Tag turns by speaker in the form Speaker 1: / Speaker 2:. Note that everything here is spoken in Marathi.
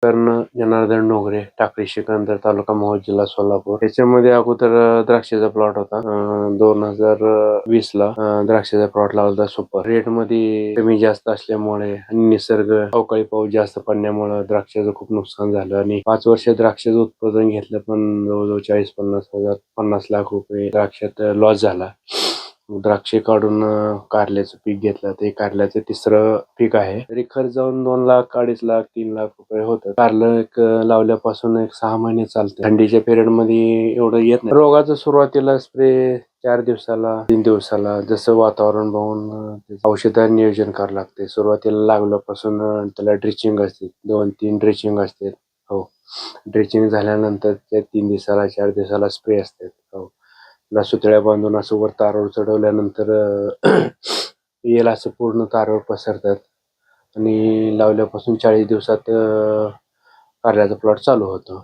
Speaker 1: कर्ण जनार्दन डोंगरे, टाकळी सिकंदर, तालुका मोहोळ, जिल्हा सोलापूर. याच्यामध्ये अगोदर द्राक्षाचा प्लॉट होता. 2020 ला द्राक्षाचा प्लॉट लावला होता. सुपर रेट मध्ये कमी जास्त असल्यामुळे आणि निसर्ग अवकाळी पाऊस जास्त पडल्यामुळे द्राक्षाचं खूप नुकसान झालं आणि 5 वर्ष द्राक्षाचं उत्पादन घेतलं पण जवळजवळ 40-50 लाख रुपये द्राक्षात लॉस झाला. द्राक्षे काढून कारल्याचं पीक घेतलं. ते कारल्याचं तिसरं पीक आहे. तरी खर्च जाऊन 2 लाख, 2.5 लाख, 3 लाख रुपये होतं. कारलं लावल्यापासून 6 महिने चालतं. थंडीच्या पिरियड मध्ये एवढं येत नाही. रोगाचं सुरुवातीला स्प्रे 4 दिवसाला, 3 दिवसाला जसं वातावरण बघून औषधाचं नियोजन करावं लागते. सुरुवातीला लागल्यापासून त्याला ड्रिचिंग असते. 2-3 ड्रिचिंग असते. हो, ड्रिचिंग झाल्यानंतर त्या 3 दिवसाला, 4 दिवसाला स्प्रे असते. हो, सुतळ्या बांधून असं वर तारावर चढवल्यानंतर येल असं पूर्ण तारावर पसरतात आणि लावल्यापासून 40 दिवसात कारल्याचा प्लॉट चालू होतो.